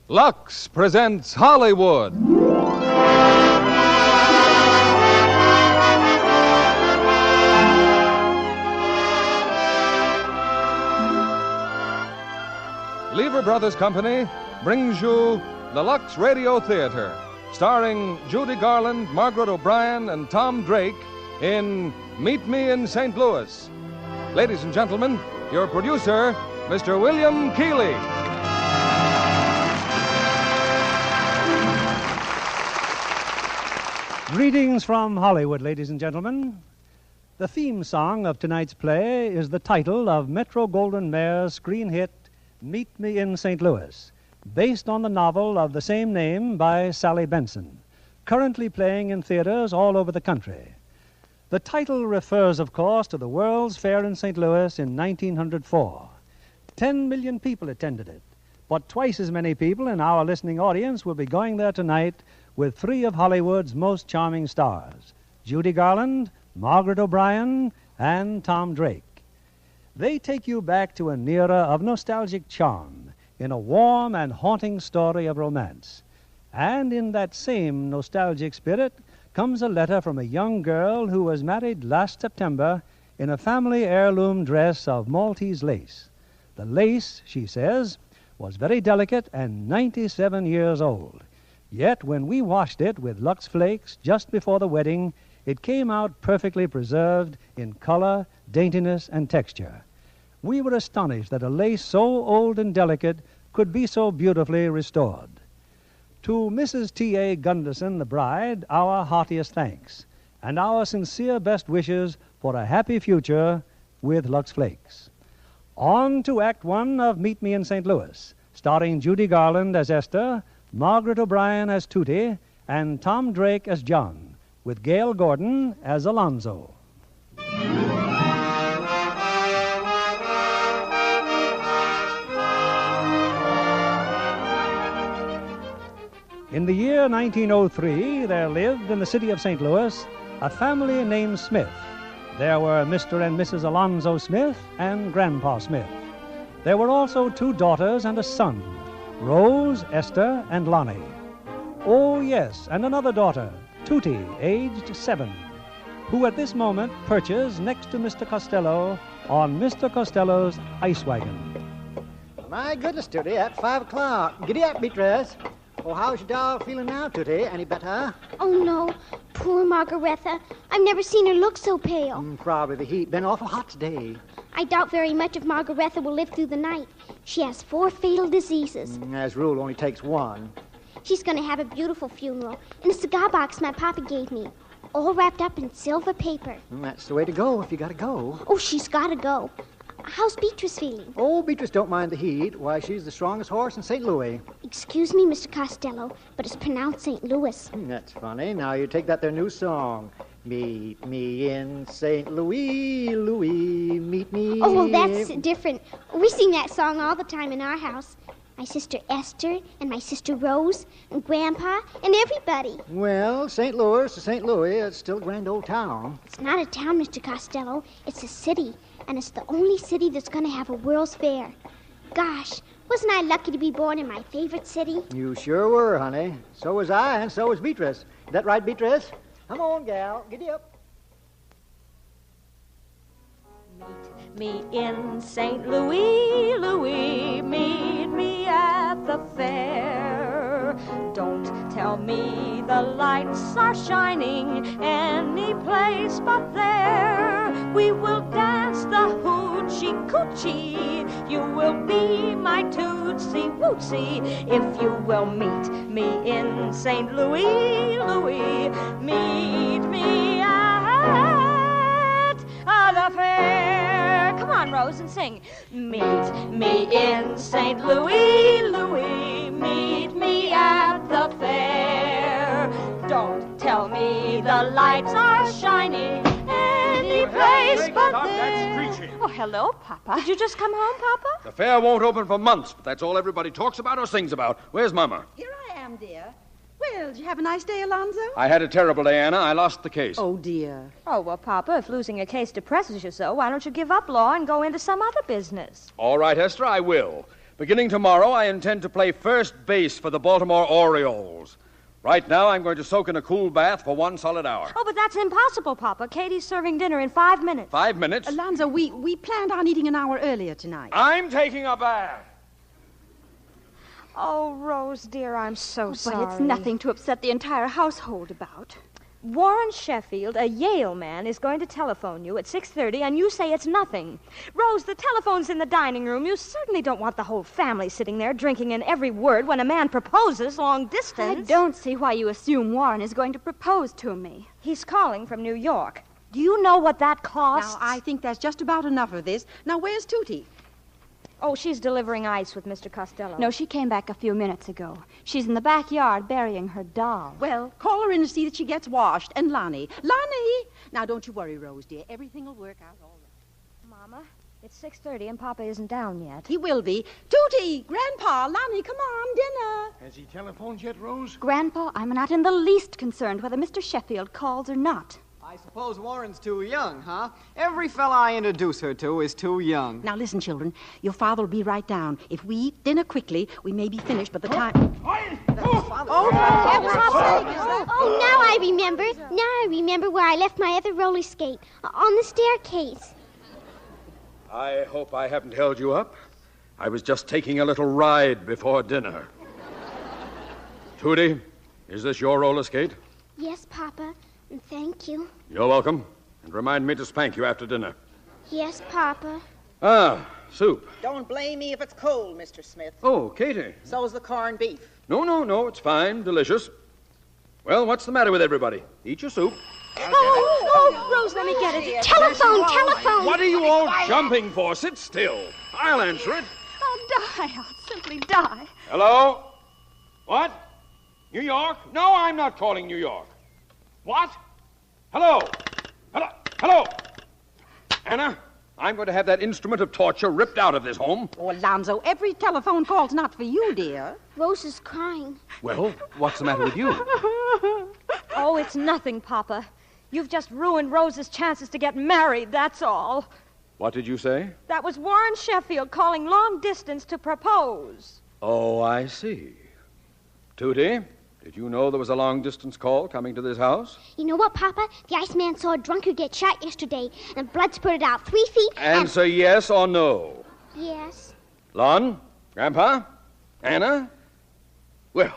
Lux presents Hollywood. Lever Brothers Company brings you the Lux Radio Theater, starring Judy Garland, Margaret O'Brien, and Tom Drake in Meet Me in St. Louis. Ladies and gentlemen, your producer, Mr. William Keeley. Greetings from Hollywood, ladies and gentlemen. The theme song of tonight's play is the title of Metro-Goldwyn-Mayer's screen hit, Meet Me in St. Louis, based on the novel of the same name by Sally Benson, currently playing in theaters all over the country. The title refers, of course, to the World's Fair in St. Louis in 1904. 10 million people attended it, but twice as many people in our listening audience will be going there tonight with three of Hollywood's most charming stars, Judy Garland, Margaret O'Brien, and Tom Drake. They take you back to an era of nostalgic charm in a warm and haunting story of romance. And in that same nostalgic spirit comes a letter from a young girl who was married last September in a family heirloom dress of Maltese lace. The lace, she says, was very delicate and 97 years old. Yet when we washed it with Lux Flakes just before the wedding, it came out perfectly preserved in color, daintiness, and texture. We were astonished that a lace so old and delicate could be so beautifully restored. To Mrs. T.A. Gunderson, the bride, our heartiest thanks, and our sincere best wishes for a happy future with Lux Flakes. On to Act One of Meet Me in St. Louis, starring Judy Garland as Esther, Margaret O'Brien as Tootie, and Tom Drake as John, with Gail Gordon as Alonzo. In the year 1903, there lived in the city of St. Louis a family named Smith. There were Mr. and Mrs. Alonzo Smith and Grandpa Smith. There were also two daughters and a son, Rose, Esther, and Lonnie. Oh, yes, and another daughter, Tootie, aged 7, who at this moment perches next to Mr. Costello on Mr. Costello's ice wagon. My goodness, Tootie, at 5 o'clock. Giddy up, Beatrice. Oh, how's your doll feeling now, Tootie? Any better? Oh, no. Poor Margaretha. I've never seen her look so pale. Probably the heat. Been awful hot today. I doubt very much if Margaretha will live through the night. She has 4 fatal diseases. As a rule, only takes one. She's going to have a beautiful funeral in a cigar box my papa gave me, all wrapped up in silver paper. That's the way to go if you gotta go. Oh, she's got to go. How's Beatrice feeling? Oh, Beatrice don't mind the heat. Why, she's the strongest horse in St. Louis. Excuse me, Mr. Costello, but it's pronounced St. Louis. That's funny. Now you take that their new song. Meet me in St. Louis, Louis, meet me. Oh, well, that's different. We sing that song all the time in our house. My sister Esther and my sister Rose and Grandpa and everybody. Well, St. Louis to St. Louis, it's still a grand old town. It's not a town, Mr. Costello. It's a city, and it's the only city that's going to have a World's Fair. Gosh, wasn't I lucky to be born in my favorite city? You sure were, honey. So was I, and so was Beatrice. Is that right, Beatrice? Come on, gal. Giddy up. Meet me in St. Louis, Louis, meet me at the fair. Don't tell me the lights are shining any place but there. We will dance the hoochie coochie. You will be my tootsie wootsy if you will meet me in St. Louis, Louis, meet me at the fair. Come on, Rose, and sing. Meet me in St. Louis, Louis, meet me at the fair. Don't tell me the lights are shining any place but there. Oh, hello, Papa. Did you just come home, Papa? The fair won't open for months, but that's all everybody talks about or sings about. Where's Mama? Here I am, dear. Well, did you have a nice day, Alonzo? I had a terrible day, Anna. I lost the case. Oh, dear. Oh, well, Papa, if losing a case depresses you so, why don't you give up law and go into some other business? All right, Esther, I will. Beginning tomorrow, I intend to play first base for the Baltimore Orioles. Right now, I'm going to soak in a cool bath for 1 solid hour. Oh, but that's impossible, Papa. Katie's serving dinner in 5 minutes. 5 minutes? Alonzo, we planned on eating an hour earlier tonight. I'm taking a bath. Oh, Rose, dear, I'm so sorry. But it's nothing to upset the entire household about. Warren Sheffield, a Yale man, is going to telephone you at 6:30, and you say it's nothing. Rose, the telephone's in the dining room. You certainly don't want the whole family sitting there drinking in every word when a man proposes long distance. I don't see why you assume Warren is going to propose to me. He's calling from New York. Do you know what that costs? Now, I think that's just about enough of this. Now, where's Tootie? Oh, she's delivering ice with Mr. Costello. No, she came back a few minutes ago. She's in the backyard burying her doll. Well, call her in to see that she gets washed. And Lonnie. Lonnie! Now, don't you worry, Rose, dear. Everything will work out all right. Mama, it's 6:30 and Papa isn't down yet. He will be. Tootie! Grandpa! Lonnie, come on, dinner! Has he telephoned yet, Rose? Grandpa, I'm not in the least concerned whether Mr. Sheffield calls or not. I suppose Warren's too young, huh? Every fella I introduce her to is too young. Now, listen, children. Your father will be right down. If we eat dinner quickly, we may be finished by the time... Oh, now I remember. Now I remember where I left my other roller skate. On the staircase. I hope I haven't held you up. I was just taking a little ride before dinner. Tootie, is this your roller skate? Yes, Papa. And thank you. You're welcome. And remind me to spank you after dinner. Yes, Papa. Ah, soup. Don't blame me if it's cold, Mr. Smith. Oh, Katie. So's the corned beef. No, it's fine. Delicious. Well, what's the matter with everybody? Eat your soup. Oh, Rose, let me get it. Telephone! What are you all jumping for? Sit still. I'll answer it. I'll die. I'll simply die. Hello? What? New York? No, I'm not calling New York. What? Hello? Hello? Anna, I'm going to have that instrument of torture ripped out of this home. Oh, Alonzo, every telephone call's not for you, dear. Rose is crying. Well, what's the matter with you? Oh, it's nothing, Papa. You've just ruined Rose's chances to get married, that's all. What did you say? That was Warren Sheffield calling long distance to propose. Oh, I see. Tootie, did you know there was a long-distance call coming to this house? You know what, Papa? The Iceman saw a drunkard get shot yesterday, and blood spurted out 3 feet. Answer yes or no. Yes. Lon? Grandpa? Anna? Well,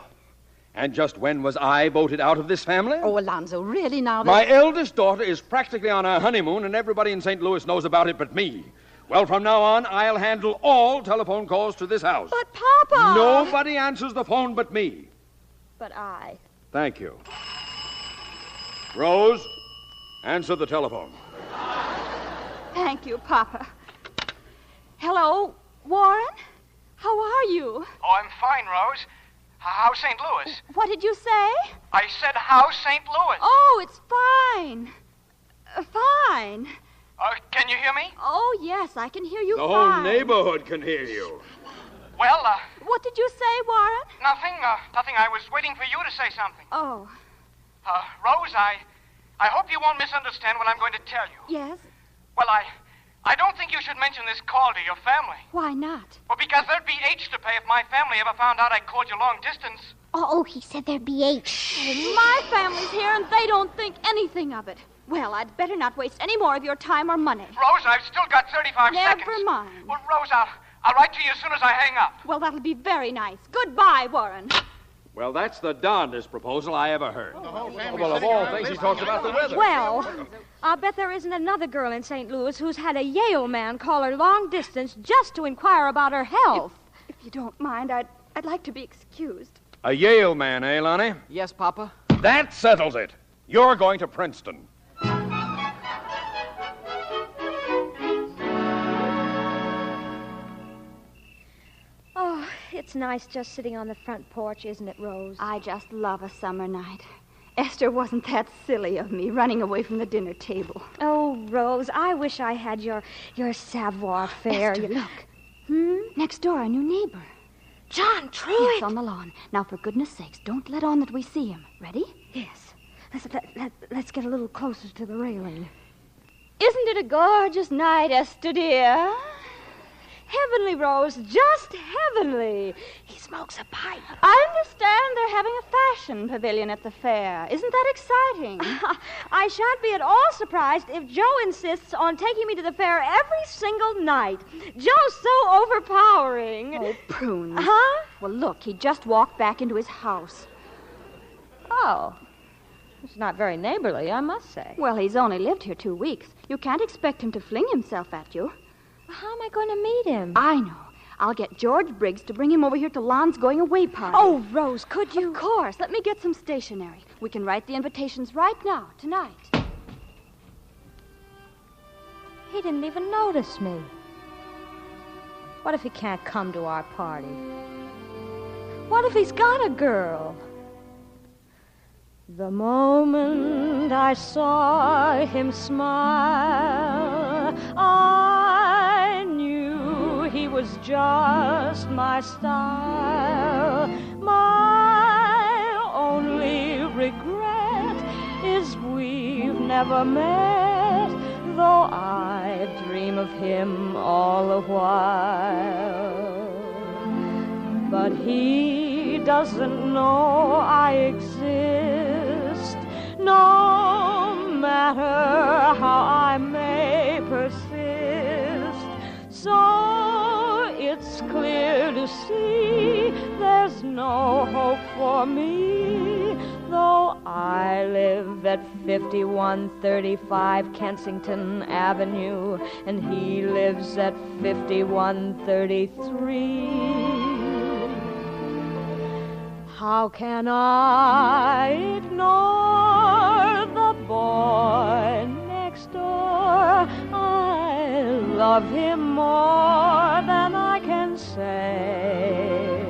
and just when was I voted out of this family? Oh, Alonzo, really now that... My eldest daughter is practically on her honeymoon, and everybody in St. Louis knows about it but me. Well, from now on, I'll handle all telephone calls to this house. But, Papa... Nobody answers the phone but me. But I... Thank you. Rose, answer the telephone. Thank you, Papa. Hello, Warren? How are you? Oh, I'm fine, Rose. How's St. Louis? What did you say? I said, how's St. Louis? Oh, it's fine. Fine. Can you hear me? Oh, yes, I can hear you The fine. whole neighborhood can hear you. Well, What did you say, Warren? nothing. I was waiting for you to say something. Oh, Rose, I hope you won't misunderstand what I'm going to tell you. yes? Well, I don't think you should mention this call to your family. Why not? Well, because there'd be H to pay if my family ever found out I called you long distance. Oh, he said there'd be 8. My family's here, and they don't think anything of it. Well, I'd better not waste any more of your time or money. Rose, I've still got 35 seconds. Never mind. Well, Rose, I'll write to you as soon as I hang up. Well, that'll be very nice. Goodbye, Warren. Well, that's the darndest proposal I ever heard. Well, of all things, he talks about the weather. Well, I'll bet there isn't another girl in St. Louis who's had a Yale man call her long distance just to inquire about her health. If you don't mind, I'd like to be excused. A Yale man, eh, Lonnie? Yes, Papa? That settles it. You're going to Princeton. Oh, it's nice just sitting on the front porch, isn't it, Rose? I just love a summer night. Esther wasn't that silly of me, running away from the dinner table. Oh, Rose, I wish I had your savoir-faire. Esther, look. Next door, a new neighbor. John Truitt. Yes, on the lawn. Now, for goodness sakes, don't let on that we see him. Ready? Yes. Let's get a little closer to the railing. Isn't it a gorgeous night, Esther, dear? Heavenly, Rose, just heavenly. He smokes a pipe. I understand they're having a fashion pavilion at the fair. Isn't that exciting? I shan't be at all surprised if Joe insists on taking me to the fair every single night. Joe's so overpowering. Oh, prunes. Huh? Well, look, he just walked back into his house. Oh. It's not very neighborly, I must say. Well, he's only lived here 2 weeks. You can't expect him to fling himself at you. How am I going to meet him? I know. I'll get George Briggs to bring him over here to Lon's going-away party. Oh, Rose, could you? Of course. Let me get some stationery. We can write the invitations right now, tonight. He didn't even notice me. What if he can't come to our party? What if he's got a girl? The moment I saw him smile, I knew he was just my style. My only regret is we've never met, though I dream of him all the while. But he doesn't know I exist, no matter how I may persist. So it's clear to see there's no hope for me, though I live at 5135 Kensington Avenue, and he lives at 5133. How can I ignore the boy next door? I love him more than I can say.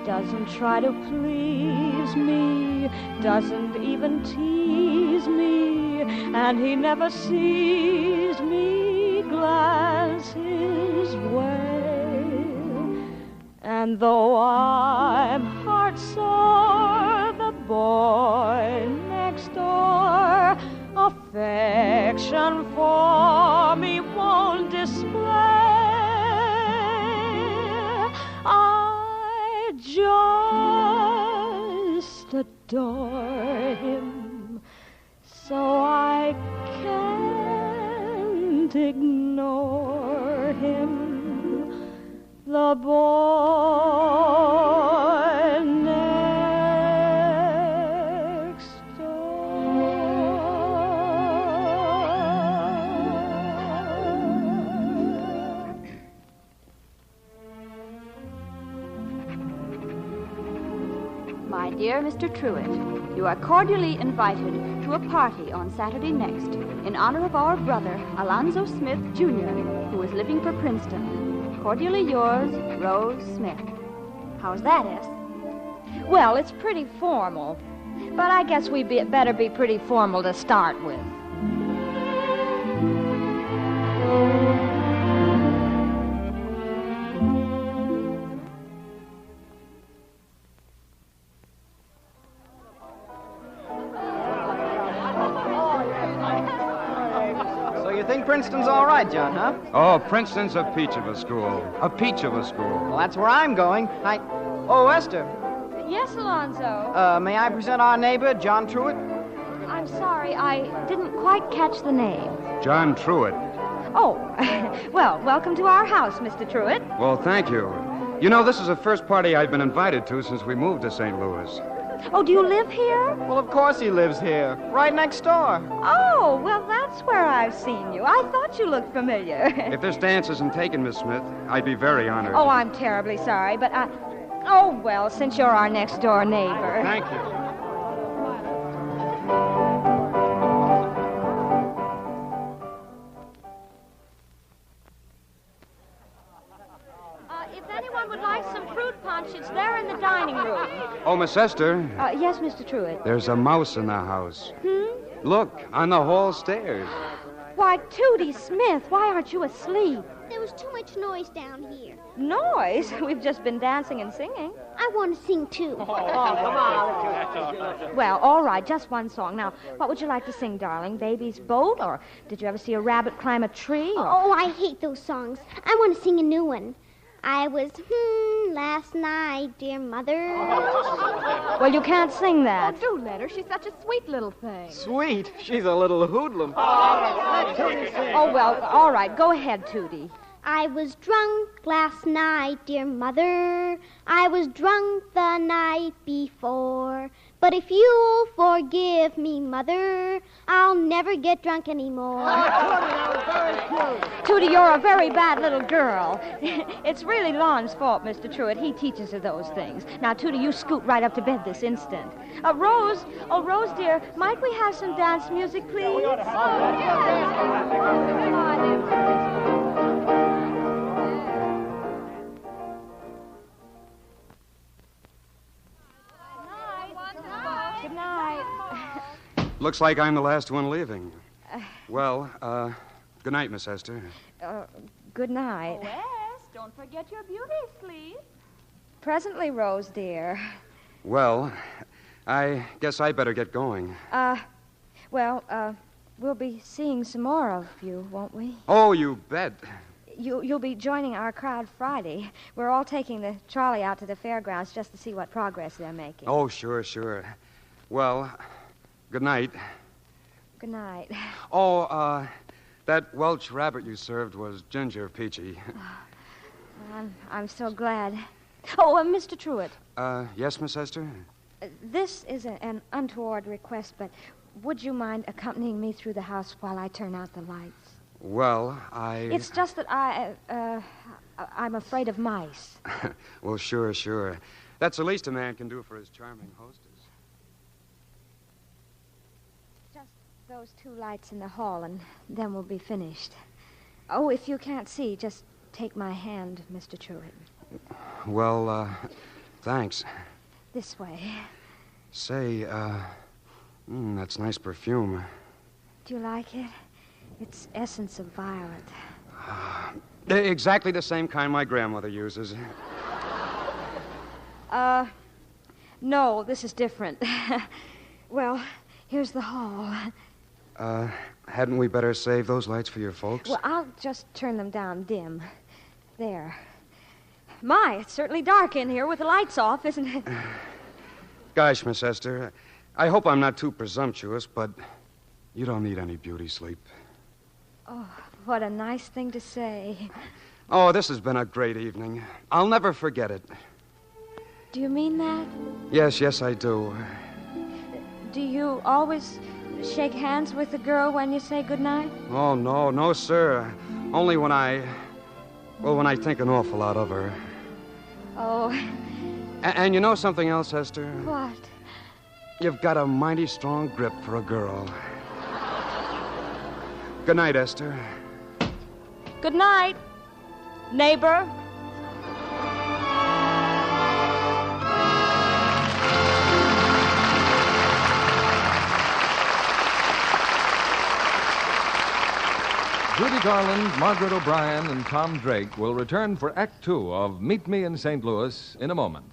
Doesn't try to please me, doesn't even tease me, and he never sees me glance his way. And though I'm heart-sore, the boy next door affection for me won't display. I just adore him, so I can't ignore him. The boy next door. My dear Mr. Truitt, you are cordially invited to a party on Saturday next in honor of our brother, Alonzo Smith, Jr., who is leaving for Princeton. Cordially yours, Rose Smith. How's that, S? Well, it's pretty formal, but I guess we'd better be pretty formal to start with. Princeton's all right, John, huh? Oh, Princeton's a peach of a school. A peach of a school. Well, that's where I'm going. Oh, Esther. Yes, Alonzo? May I present our neighbor, John Truitt? I'm sorry, I didn't quite catch the name. John Truitt. Oh, well, welcome to our house, Mr. Truitt. Well, thank you. You know, this is the first party I've been invited to since we moved to St. Louis. Oh, do you live here? Well, of course he lives here. Right next door. Oh, well, that's where I've seen you. I thought you looked familiar. If this dance isn't taken, Miss Smith, I'd be very honored. Oh, I'm terribly sorry, but oh, well, since you're our next-door neighbor. Thank you. It's there in the dining room. Oh, Miss Esther. Yes, Mr. Truitt. There's a mouse in the house. Look, on the hall stairs. Why, Tootie Smith, why aren't you asleep? There was too much noise down here. Noise? We've just been dancing and singing. I want to sing, too. Come on. Well, all right, just one song. Now, what would you like to sing, darling? Baby's Boat? Or did you ever see a rabbit climb a tree? Or... Oh, I hate those songs. I want to sing a new one. I was, last night, dear mother. Well, you can't sing that. Oh, do let her. She's such a sweet little thing. Sweet. She's a little hoodlum. Oh, well, all right. Go ahead, Tootie. I was drunk last night, dear mother. I was drunk the night before. But if you'll forgive me, mother, I'll never get drunk anymore. Tootie, you're a very bad little girl. It's really Lon's fault, Mr. Truitt. He teaches her those things. Now, Tootie, you scoot right up to bed this instant. Rose, dear, might we have some dance music, please? Good night. Looks like I'm the last one leaving. Well, good night, Miss Esther. Good night. Oh, yes, don't forget your beauty sleep. Presently, Rose, dear. Well, I guess I better get going. We'll be seeing some more of you, won't we? Oh, you bet. You'll be joining our crowd Friday. We're all taking the trolley out to the fairgrounds just to see what progress they're making. Oh, sure. Well, good night. Good night. Oh, that Welsh rabbit you served was ginger peachy. I'm so glad. Oh, Mr. Truitt. Yes, Miss Esther? This is an untoward request, but would you mind accompanying me through the house while I turn out the lights? Well, It's just that I'm afraid of mice. Well, sure. That's the least a man can do for his charming hostess. Just those two lights in the hall, and then we'll be finished. Oh, if you can't see, just take my hand, Mr. Truitt. Well, thanks. This way. Say, that's nice perfume. Do you like it? It's essence of violet. Exactly the same kind my grandmother uses. No, this is different. Well, here's the hall. Hadn't we better save those lights for your folks? Well, I'll just turn them down dim. There. My, it's certainly dark in here with the lights off, isn't it? Gosh, Miss Esther, I hope I'm not too presumptuous, but you don't need any beauty sleep. Oh, what a nice thing to say. Oh, this has been a great evening. I'll never forget it. Do you mean that? Yes, I do. Do you always shake hands with the girl when you say goodnight? Oh, no, sir. Only when I think an awful lot of her. Oh. And you know something else, Esther? What? You've got a mighty strong grip for a girl. Good night, Esther. Good night, neighbor. Judy Garland, Margaret O'Brien, and Tom Drake will return for Act Two of Meet Me in St. Louis in a moment.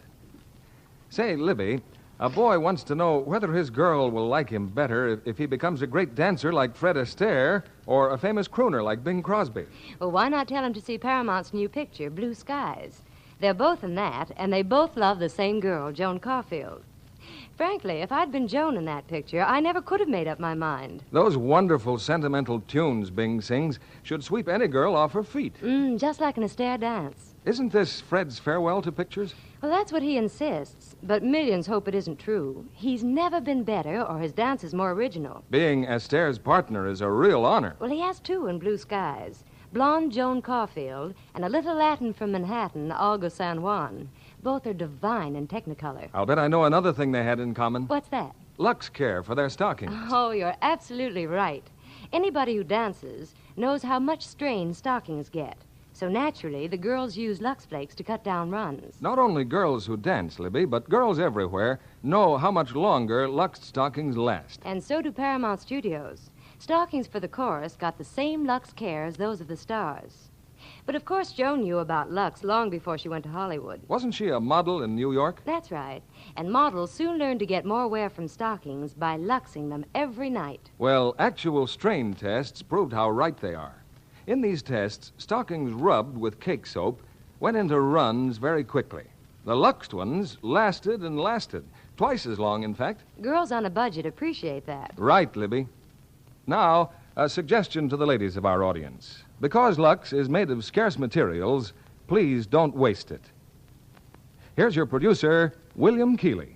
Say, Libby, a boy wants to know whether his girl will like him better if he becomes a great dancer like Fred Astaire or a famous crooner like Bing Crosby. Well, why not tell him to see Paramount's new picture, Blue Skies? They're both in that, and they both love the same girl, Joan Caulfield. Frankly, if I'd been Joan in that picture, I never could have made up my mind. Those wonderful sentimental tunes Bing sings should sweep any girl off her feet. Just like an Astaire dance. Isn't this Fred's farewell to pictures? Well, that's what he insists, but millions hope it isn't true. He's never been better, or his dance is more original. Being Astaire's partner is a real honor. Well, he has two in Blue Skies. Blonde Joan Caulfield and a little Latin from Manhattan, Olga San Juan. Both are divine in Technicolor. I'll bet I know another thing they had in common. What's that? Lux Care for their stockings. Oh, you're absolutely right. Anybody who dances knows how much strain stockings get. So naturally, the girls use Lux Flakes to cut down runs. Not only girls who dance, Libby, but girls everywhere know how much longer Lux stockings last. And so do Paramount Studios. Stockings for the chorus got the same Lux Care as those of the stars. But But of course Joan knew about Lux long before she went to Hollywood. Wasn't she a model in New York? That's right. And models soon learn to get more wear from stockings by luxing them every night. Well, actual strain tests proved how right they are. In these tests, stockings rubbed with cake soap went into runs very quickly. The luxed ones lasted and lasted. Twice as long, in fact. Girls on a budget appreciate that. Right, Libby. Now, a suggestion to the ladies of our audience. Because Lux is made of scarce materials, please don't waste it. Here's your producer, William Keeley.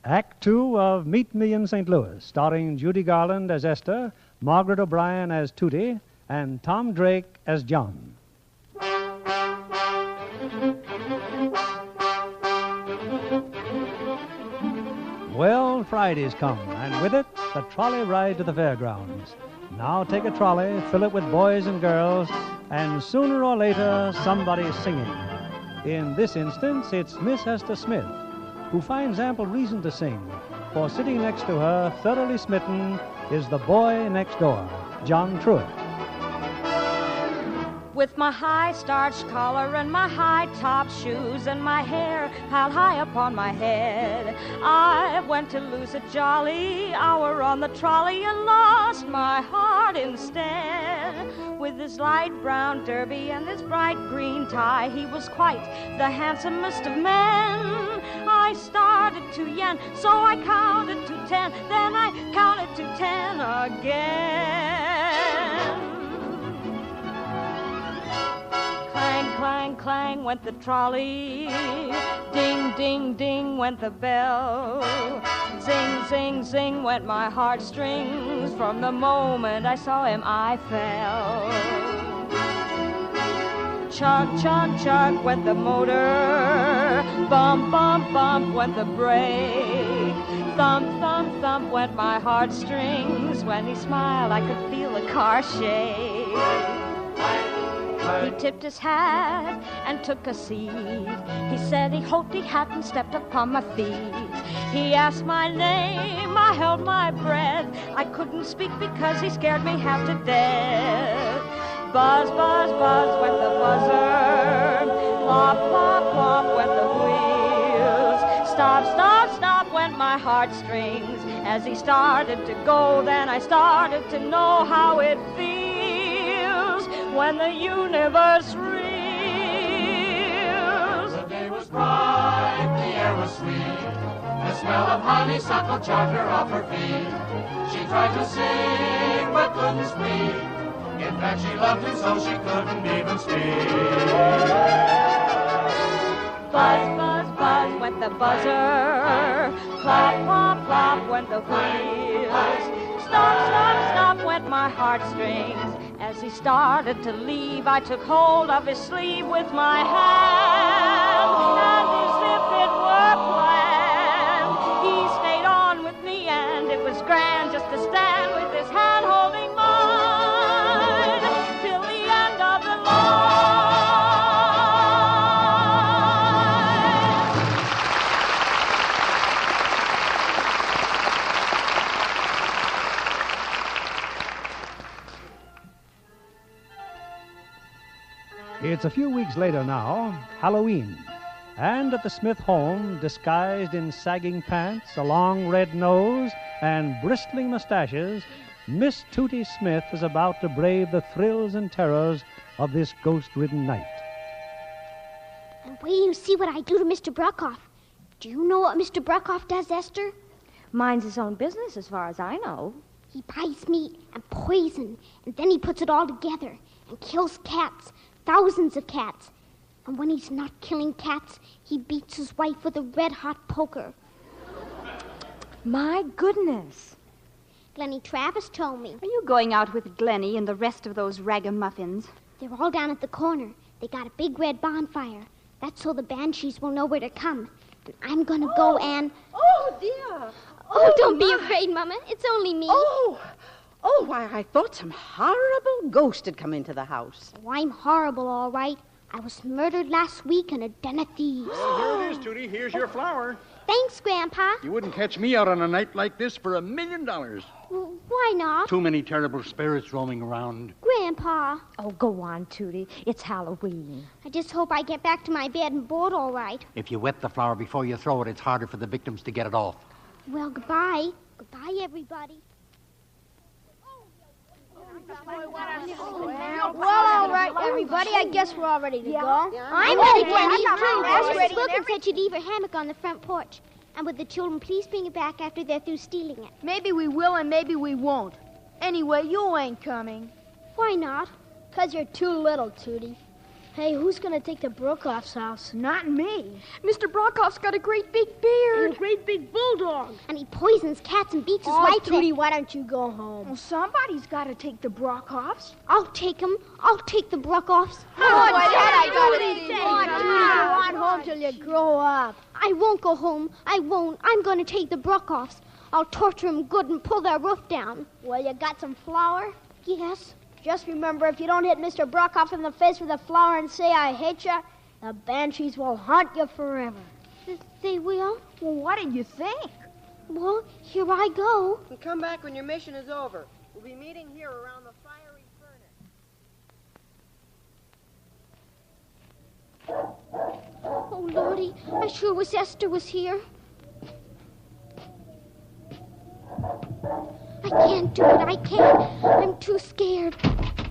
Act 2 of Meet Me in St. Louis, starring Judy Garland as Esther, Margaret O'Brien as Tootie, and Tom Drake as John. Well, Friday's come, and with it, the trolley ride to the fairgrounds. Now take a trolley, fill it with boys and girls, and sooner or later, somebody's singing. In this instance, it's Miss Esther Smith, who finds ample reason to sing, for sitting next to her, thoroughly smitten, is the boy next door, John Truitt. With my high starched collar and my high top shoes and my hair piled high upon my head, I went to lose a jolly hour on the trolley and lost my heart instead. With his light brown derby and his bright green tie, he was quite the handsomest of men. I started to yen, so I counted to 10, then I counted to 10 again. Clang, clang, clang went the trolley. Ding, ding, ding went the bell. Zing, zing, zing went my heartstrings. From the moment I saw him, I fell. Chug, chug, chug went the motor. Bump, bump, bump went the brake. Thump, thump, thump went my heartstrings. When he smiled, I could feel the car shake. He tipped his hat and took a seat. He said he hoped he hadn't stepped upon my feet. He asked my name, I held my breath. I couldn't speak because he scared me half to death. Buzz, buzz, buzz went the buzzer. Plop, plop, plop went the wheels. Stop, stop, stop went my heartstrings. As he started to go, then I started to know how it feels when the universe reels. The day was bright, the air was sweet. The smell of honeysuckle charmed her off her feet. She tried to sing but couldn't speak. In fact, she loved him so she couldn't even speak. Buzz, buzz, buzz went the buzzer. Plop, plop, plop went the wheels. Stop, stop, stop went my heartstrings. As he started to leave, I took hold of his sleeve with my hand, and as if it were planned, he stayed on with me, and it was grand just to stand with his hand holding mine till the end of the line. It's a few weeks later now, Halloween, and at the Smith home, disguised in sagging pants, a long red nose, and bristling mustaches, Miss Tootie Smith is about to brave the thrills and terrors of this ghost-ridden night. And wait till you see what I do to Mr. Bruckoff. Do you know what Mr. Bruckoff does, Esther? Minds his own business as far as I know. He buys meat and poison, and then he puts it all together and kills cats. Thousands of cats. And when he's not killing cats, he beats his wife with a red-hot poker. My goodness. Glennie Travis told me. Are you going out with Glennie and the rest of those ragamuffins? They're all down at the corner. They got a big red bonfire. That's so the banshees will know where to come. And I'm going to go and... Oh, dear. Oh, don't be afraid, Mama. It's only me. Oh, why, I thought some horrible ghost had come into the house. Oh, I'm horrible, all right. I was murdered last week in a den of thieves. Well, here it is, Tootie. Here's your flower. Thanks, Grandpa. You wouldn't catch me out on a night like this for $1 million. Well, why not? Too many terrible spirits roaming around. Grandpa. Grandpa. Oh, go on, Tootie. It's Halloween. I just hope I get back to my bed and board all right. If you wet the flower before you throw it, it's harder for the victims to get it off. Well, goodbye. Goodbye, everybody. Well, all right, everybody. I guess we're all ready to go. I'm ready, Kenny. Mrs. Wilkins said she'd leave her hammock on the front porch. And would the children please bring it back after they're through stealing it? Maybe we will and maybe we won't. Anyway, you ain't coming. Why not? 'Cause you're too little, Tootie. Hey, who's going to take the Brokoff's house? Not me. Mr. Brokoff's got a great big beard. And a great big bulldog. And he poisons cats and beats his Oh, wife. Tootie, why don't you go home? Well, somebody's got to take the Brokoffs. I'll take him. I'll take the Brokoffs. Go on home till you grow up. I won't go home. I won't. I'm going to take the Brokoffs. I'll torture them good and pull their roof down. Well, you got some flour? Yes. Just remember, if you don't hit Mr. Brokoff in the face with a flower and say, I hate you, the banshees will haunt you forever. They will? Well, what did you think? Well, here I go. And come back when your mission is over. We'll be meeting here around the fiery furnace. Oh, Lordy, I sure wish Esther was here. I can't do it. I can't. I'm too scared.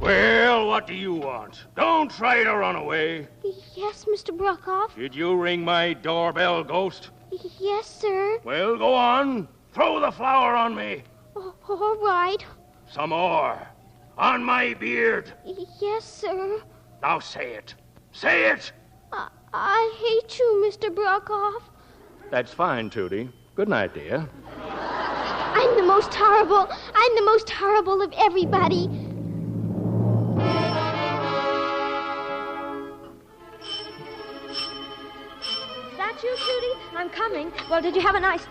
Well, what do you want? Don't try to run away. Yes, Mr. Brokoff. Did you ring my doorbell, Ghost? Yes, sir. Well, go on. Throw the flour on me. Oh, all right. Some more. On my beard. Yes, sir. Now say it. Say it. I hate you, Mr. Brokoff. That's fine, Tootie. Good night, dear. I'm the most horrible of everybody. Is that you, Tootie? I'm coming. Well, did you have a nice...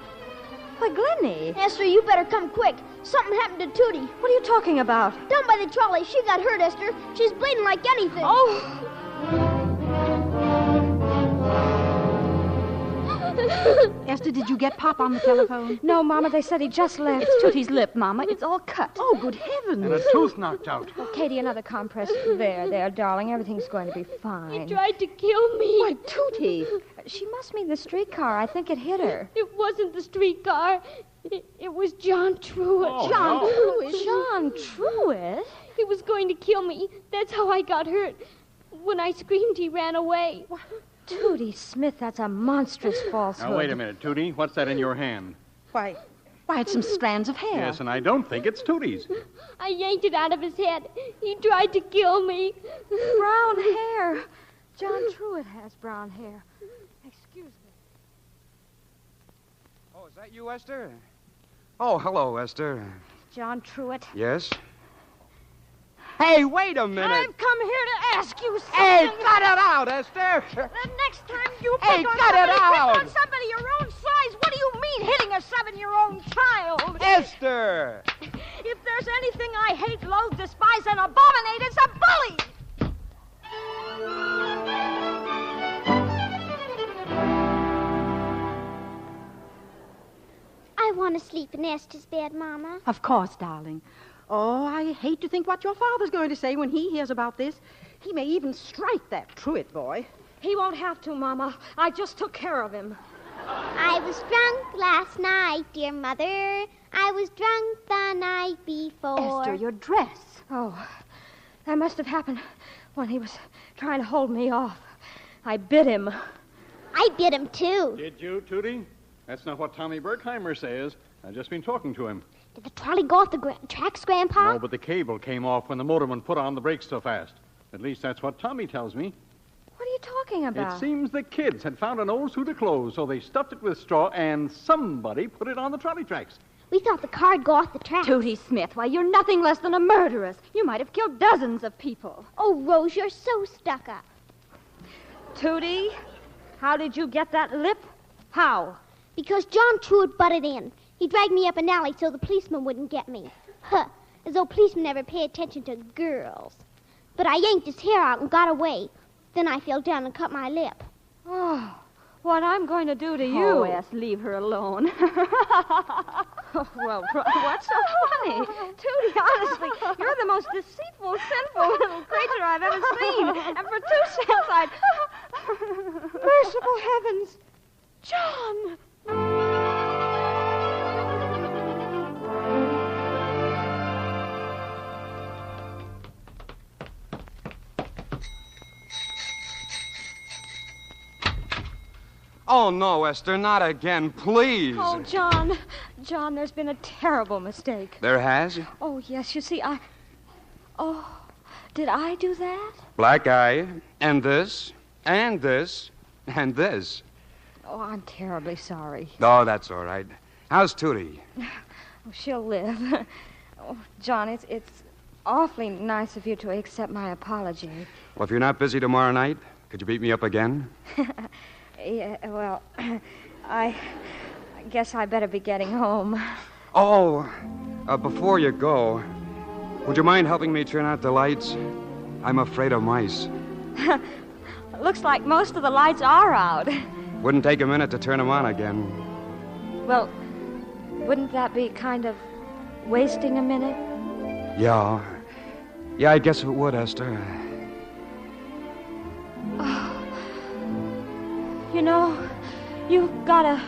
Why, Glennie. Esther, you better come quick. Something happened to Tootie. What are you talking about? Down by the trolley. She got hurt, Esther. She's bleeding like anything. Oh! Esther, did you get Pop on the telephone? No, Mama, they said he just left. It's Tootie's lip, Mama. It's all cut. Oh, good heavens. And a tooth knocked out. Oh, Katie, another compress. There, darling. Everything's going to be fine. He tried to kill me. Why, Tootie. She must mean the streetcar. I think it hit her. It wasn't the streetcar. It was John Truitt. Oh, John no. Truitt? John Truitt? He was going to kill me. That's how I got hurt. When I screamed, he ran away. Tootie Smith, that's a monstrous falsehood. Now, wait a minute, Tootie. What's that in your hand? Why, it's some strands of hair. Yes, and I don't think it's Tootie's. I yanked it out of his head. He tried to kill me. Brown hair. John Truitt has brown hair. Excuse me. Oh, is that you, Esther? Oh, hello, Esther. John Truitt. Yes? Hey, wait a minute. I've come here to ask you something. Hey, cut it out, Esther. The next time you Hey, pick on cut it somebody, out. pick on somebody your own size. What do you mean hitting a 7-year-old child? Esther! If there's anything I hate, loathe, despise, and abominate, it's a bully. I want to sleep in Esther's bed, Mama. Of course, darling. Oh, I hate to think what your father's going to say when he hears about this. He may even strike that Truitt boy. He won't have to, Mama. I just took care of him. I was drunk last night, dear Mother. I was drunk the night before. Esther, your dress. Oh, that must have happened when he was trying to hold me off. I bit him. I bit him, too. Did you, Tootie? That's not what Tommy Berkheimer says. I've just been talking to him. Did the trolley go off the tracks, Grandpa? No, but the cable came off when the motorman put on the brakes so fast. At least that's what Tommy tells me. What are you talking about? It seems the kids had found an old suit of clothes, so they stuffed it with straw, and somebody put it on the trolley tracks. We thought the car'd go off the tracks. Tootie Smith, why, you're nothing less than a murderess. You might have killed dozens of people. Oh, Rose, you're so stuck up. Tootie, how did you get that lip? How? Because John Truitt butted in. He dragged me up an alley so the policeman wouldn't get me. Huh, as though policemen never pay attention to girls. But I yanked his hair out and got away. Then I fell down and cut my lip. Oh, what I'm going to do to you. Oh, yes, leave her alone. Oh, well, what's so funny? Tootie, honestly, you're the most deceitful, sinful little creature I've ever seen. And for 2 cents, I'd... Merciful heavens! John! Oh, no, Esther, not again, please. Oh, John, there's been a terrible mistake. There has? Oh, yes, you see, Oh, did I do that? Black eye, and this, and this, and this. Oh, I'm terribly sorry. Oh, that's all right. How's Tootie? Oh, she'll live. Oh, John, it's awfully nice of you to accept my apology. Well, if you're not busy tomorrow night, could you beat me up again? Yeah, well, I guess I better be getting home. Oh, before you go, would you mind helping me turn out the lights? I'm afraid of mice. Looks like most of the lights are out. Wouldn't take a minute to turn them on again. Well, wouldn't that be kind of wasting a minute? Yeah. Yeah, I guess it would, Esther. You know, you've got a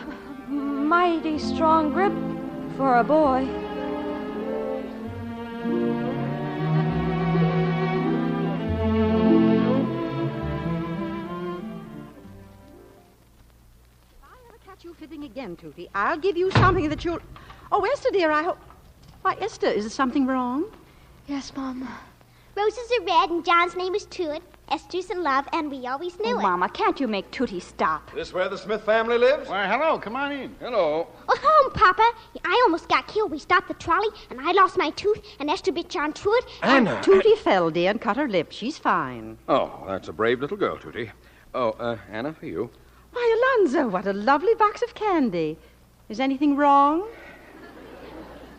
mighty strong grip for a boy. If I ever catch you fiddling again, Tootie, I'll give you something that you'll... Oh, Esther, dear, I hope... Why, Esther, is there something wrong? Yes, Mama. Roses are red and John's name is Tuit. Esther's in love, and we always knew it. Mama, can't you make Tootie stop? This where the Smith family lives? Why, hello, come on in. Hello. Oh, home, Papa. I almost got killed. We stopped the trolley, and I lost my tooth, and Esther bit John Truitt. Anna. Tootie fell, dear, and cut her lip. She's fine. Oh, that's a brave little girl, Tootie. Oh, Anna, for you. Why, Alonzo, what a lovely box of candy. Is anything wrong?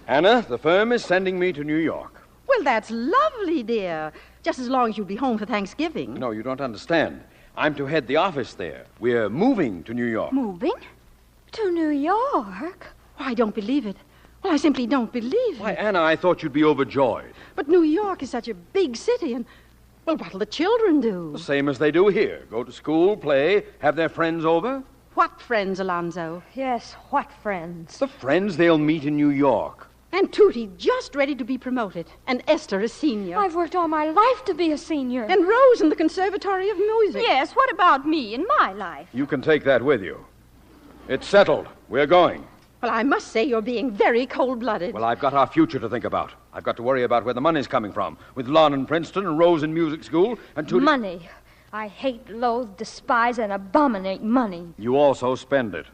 Anna, the firm is sending me to New York. Well, that's lovely, dear. Just as long as you'll be home for Thanksgiving. No, you don't understand. I'm to head the office there. We're moving to New York. Moving? To New York? Why, I don't believe it. Well, I simply don't believe Why, it. Anna, I thought you'd be overjoyed. But New York is such a big city, and, well, what'll the children do? The same as they do here. Go to school, play, have their friends over. What friends, Alonzo? Yes, what friends? The friends they'll meet in New York. And Tootie just ready to be promoted. And Esther a senior. I've worked all my life to be a senior. And Rose in the Conservatory of Music. Yes, what about me in my life? You can take that with you. It's settled. We're going. Well, I must say you're being very cold-blooded. Well, I've got our future to think about. I've got to worry about where the money's coming from. With Lon in Princeton and Rose in music school and Tootie... Money. I hate, loathe, despise, and abominate money. You also spend it.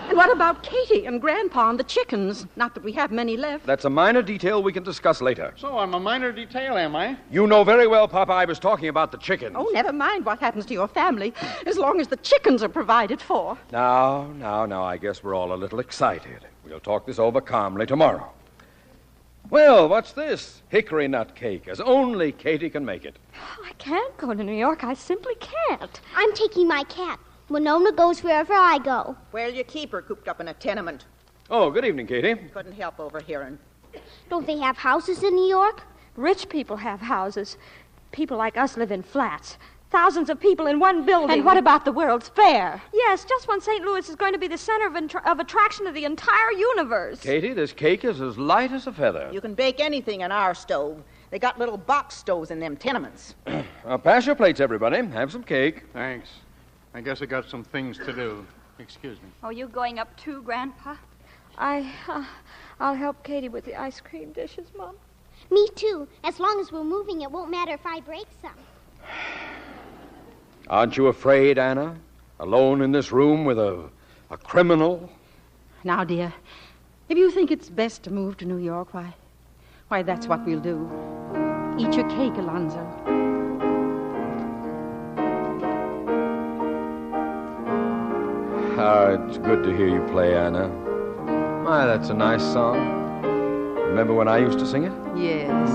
And what about Katie and Grandpa and the chickens? Not that we have many left. That's a minor detail we can discuss later. So I'm a minor detail, am I? You know very well, Papa, I was talking about the chickens. Oh, never mind what happens to your family, as long as the chickens are provided for. Now, I guess we're all a little excited. We'll talk this over calmly tomorrow. Well, what's this? Hickory nut cake, as only Katie can make it. I can't go to New York. I simply can't. I'm taking my cat. Winona goes wherever I go. Where'll you keep her cooped up in a tenement? Oh, good evening, Katie. Couldn't help overhearing. Don't they have houses in New York? Rich people have houses. People like us live in flats. Thousands of people in one building. And what about the World's Fair? Yes, just when St. Louis is going to be the center of attraction of the entire universe. Katie, this cake is as light as a feather. You can bake anything in our stove. They got little box stoves in them tenements. Pass your plates, everybody. Have some cake. Thanks. I guess I got some things to do. Excuse me. Are you going up too, Grandpa? I'll help Katie with the ice cream dishes, Mom. Me too. As long as we're moving, it won't matter if I break some. Aren't you afraid, Anna? Alone in this room with a criminal? Now, dear, if you think it's best to move to New York, why, that's what we'll do. Eat your cake, Alonzo. It's good to hear you play, Anna. My, that's a nice song. Remember when I used to sing it? Yes.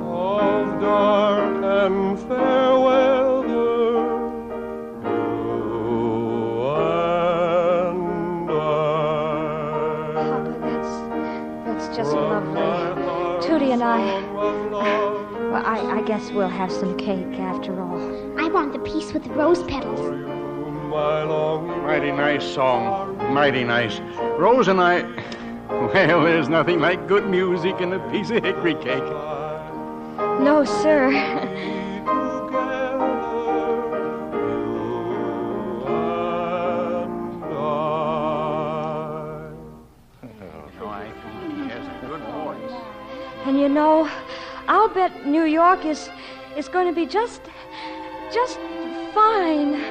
Of dark and fair weather, you and I and I guess we'll have some cake after all. I want the piece with the rose petals. Mighty nice song. Mighty nice. Rose and I... Well, there's nothing like good music and a piece of hickory cake. No, sir. I think he has a good voice. And you know, I'll bet New York is going to be just fine.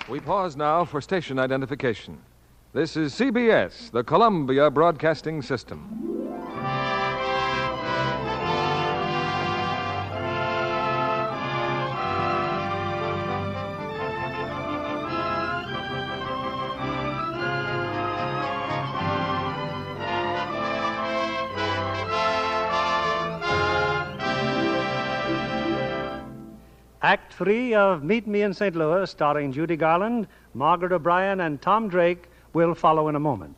We pause now for station identification. This is CBS, the Columbia Broadcasting System. Act 3 of Meet Me in St. Louis, starring Judy Garland, Margaret O'Brien, and Tom Drake, will follow in a moment.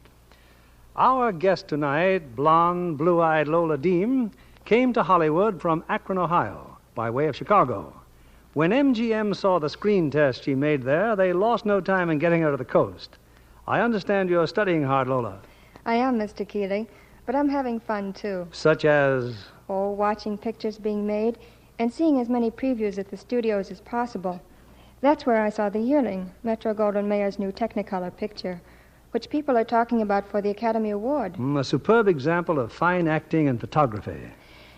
Our guest tonight, blonde, blue-eyed Lola Deem, came to Hollywood from Akron, Ohio, by way of Chicago. When MGM saw the screen test she made there, they lost no time in getting her to the coast. I understand you're studying hard, Lola. I am, Mr. Keeley, but I'm having fun, too. Such as? Oh, watching pictures being made and seeing as many previews at the studios as possible. That's where I saw The Yearling, Metro-Goldwyn-Mayer's new Technicolor picture, which people are talking about for the Academy Award. A superb example of fine acting and photography.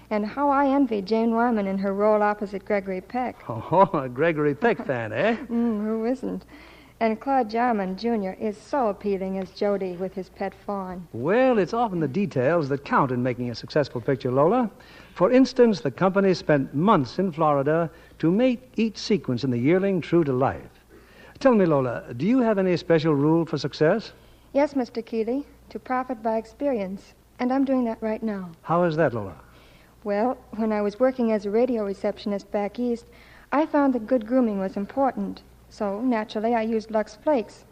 And how I envy Jane Wyman in her role opposite Gregory Peck. Oh, a Gregory Peck fan, eh? Who isn't? And Claude Jarman, Jr. is so appealing as Jody with his pet fawn. Well, it's often the details that count in making a successful picture, Lola. For instance, the company spent months in Florida to make each sequence in The Yearling true to life. Tell me, Lola, do you have any special rule for success? Yes, Mr. Keeley, to profit by experience. And I'm doing that right now. How is that, Lola? Well, when I was working as a radio receptionist back east, I found that good grooming was important. So, naturally, I used Lux Flakes.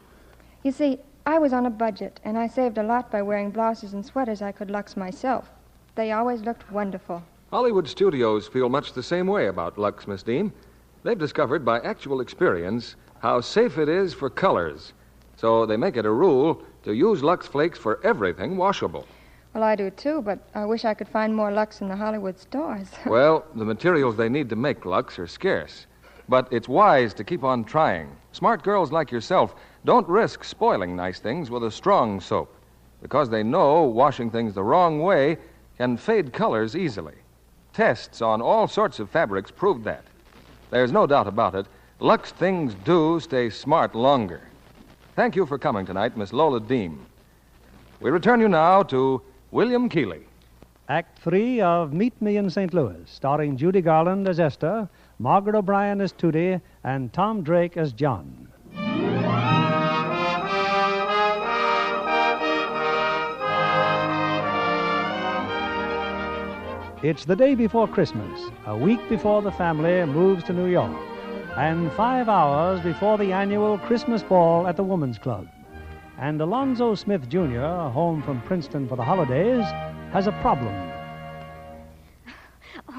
You see, I was on a budget, and I saved a lot by wearing blouses and sweaters I could Lux myself. They always looked wonderful. Hollywood studios feel much the same way about Lux, Miss Deem. They've discovered by actual experience how safe it is for colors. So they make it a rule to use Lux Flakes for everything washable. Well, I do too, but I wish I could find more Lux in the Hollywood stores. Well, the materials they need to make Lux are scarce. But it's wise to keep on trying. Smart girls like yourself don't risk spoiling nice things with a strong soap, because they know washing things the wrong way can fade colors easily. Tests on all sorts of fabrics proved that. There's no doubt about it. Lux things do stay smart longer. Thank you for coming tonight, Miss Lola Deem. We return you now to William Keeley. Act 3 of Meet Me in St. Louis, starring Judy Garland as Esther, Margaret O'Brien as Tootie, and Tom Drake as John. It's the day before Christmas, a week before the family moves to New York, and 5 hours before the annual Christmas ball at the Woman's Club. And Alonzo Smith, Jr., home from Princeton for the holidays, has a problem.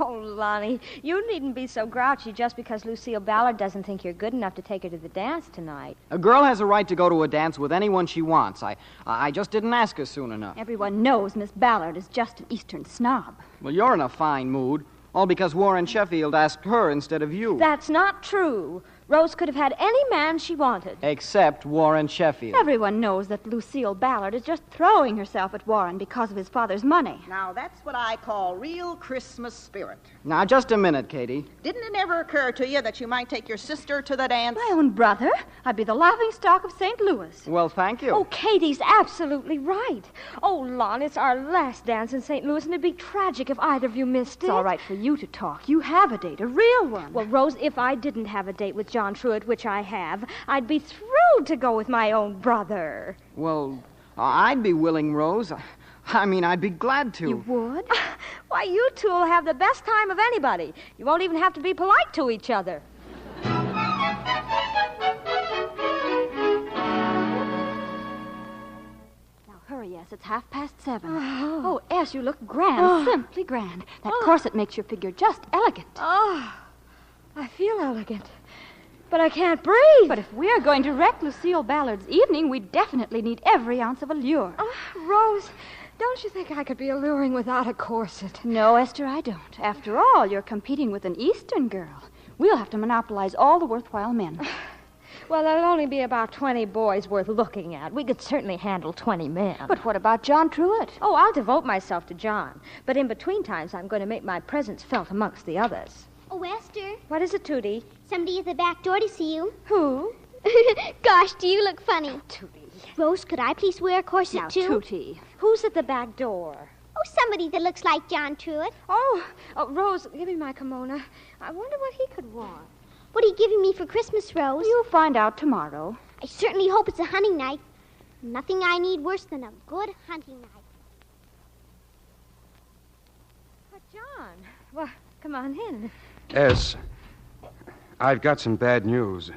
Oh, Lonnie, you needn't be so grouchy just because Lucille Ballard doesn't think you're good enough to take her to the dance tonight. A girl has a right to go to a dance with anyone she wants. I just didn't ask her soon enough. Everyone knows Miss Ballard is just an Eastern snob. Well, you're in a fine mood. All because Warren Sheffield asked her instead of you. That's not true. Rose could have had any man she wanted. Except Warren Sheffield. Everyone knows that Lucille Ballard is just throwing herself at Warren because of his father's money. Now, that's what I call real Christmas spirit. Now, just a minute, Katie. Didn't it ever occur to you that you might take your sister to the dance? My own brother? I'd be the laughingstock of St. Louis. Well, thank you. Oh, Katie's absolutely right. Oh, Lon, it's our last dance in St. Louis, and it'd be tragic if either of you missed it. It's all right for you to talk. You have a date, a real one. Well, Rose, if I didn't have a date with John Truitt, which I have, I'd be thrilled to go with my own brother. Well, I'd be willing, Rose. I'd be glad to. You would? Why, you two will have the best time of anybody. You won't even have to be polite to each other. Yes, it's 7:30. Oh, Es, you look grand, simply grand. That corset makes your figure just elegant. Oh, I feel elegant. But I can't breathe. But if we're going to wreck Lucille Ballard's evening, we definitely need every ounce of allure. Rose, don't you think I could be alluring without a corset? No, Esther, I don't. After all, you're competing with an Eastern girl. We'll have to monopolize all the worthwhile men. Well, there'll only be about 20 boys worth looking at. We could certainly handle 20 men. But what about John Truitt? Oh, I'll devote myself to John. But in between times, I'm going to make my presence felt amongst the others. Oh, Esther. What is it, Tootie? Somebody at the back door to see you. Who? Gosh, do you look funny. Tootie. Rose, could I please wear a corset, Now, too? Tootie. Who's at the back door? Oh, somebody that looks like John Truitt. Oh, Rose, give me my kimono. I wonder what he could want. What are you giving me for Christmas, Rose? You'll find out tomorrow. I certainly hope it's a hunting knife. Nothing I need worse than a good hunting knife. But, John, well, come on in. Es, I've got some bad news.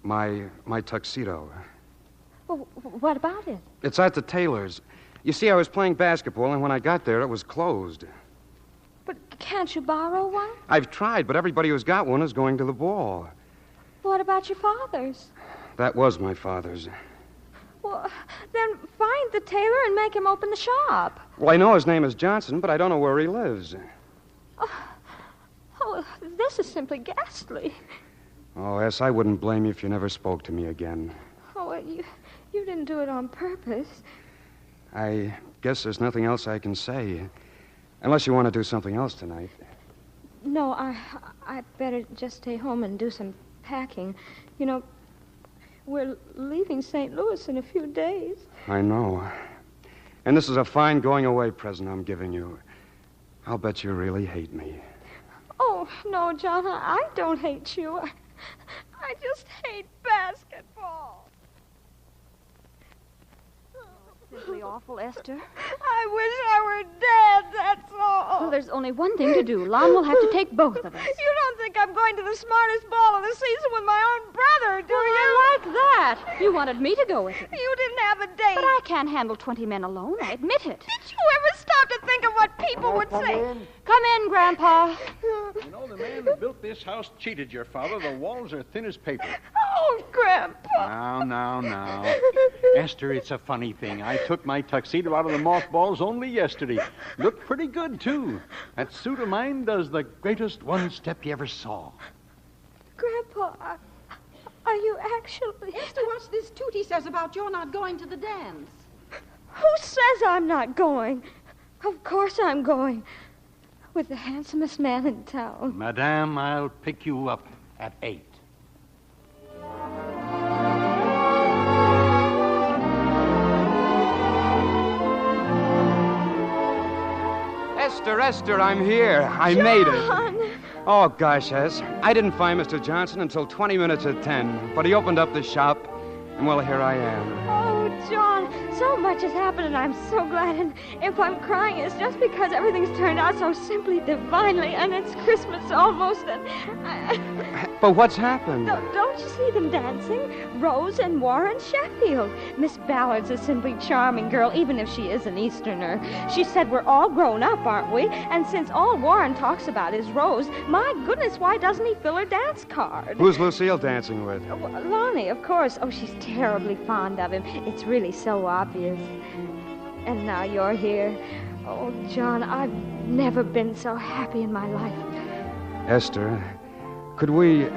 My tuxedo. Well, what about it? It's at the tailor's. You see, I was playing basketball, and when I got there, it was closed. But can't you borrow one? I've tried, but everybody who's got one is going to the ball. What about your father's? That was my father's. Well, then find the tailor and make him open the shop. Well, I know his name is Johnson, but I don't know where he lives. Oh, this is simply ghastly. Oh, Es, I wouldn't blame you if you never spoke to me again. Oh, well, you didn't do it on purpose. I guess there's nothing else I can say. Unless you want to do something else tonight. No, I better just stay home and do some packing. You know, we're leaving St. Louis in a few days. I know. And this is a fine going-away present I'm giving you. I'll bet you really hate me. Oh, no, John, I don't hate you. I just hate basketball. Simply awful, Esther. I wish I were dead, that's all. Well, there's only one thing to do. Lon will have to take both of us. You don't think I'm going to the smartest ball of the season with my own brother, do you? I like that. You wanted me to go with him. You didn't have a date. But I can't handle 20 men alone. I admit it. Did you ever stop to think of what people would say? Come in, Grandpa. You know, the man who built this house cheated your father. The walls are thin as paper. Oh, Grandpa. Now. Esther, it's a funny thing. I took my tuxedo out of the mothballs only yesterday. Looked pretty good, too. That suit of mine does the greatest one step you ever saw. Grandpa, are you actually... Esther, what's this Tootie says about your not going to the dance? Who says I'm not going? Of course I'm going. With the handsomest man in town. Madame, I'll pick you up at 8. Esther, I'm here. I made it. Oh, gosh, Es. I didn't find Mr. Johnson until 20 minutes at 10, but he opened up the shop, and, well, here I am. Oh, John, so much has happened, and I'm so glad. And if I'm crying, it's just because everything's turned out so simply divinely, and it's Christmas almost, and But what's happened? Don't you see them dancing? Rose and Warren Sheffield. Miss Ballard's a simply charming girl, even if she is an Easterner. She said we're all grown up, aren't we? And since all Warren talks about is Rose, my goodness, why doesn't he fill her dance card? Who's Lucille dancing with? Lonnie, of course. Oh, she's terribly fond of him. It's really so obvious. And now you're here. Oh, John, I've never been so happy in my life. Esther, could we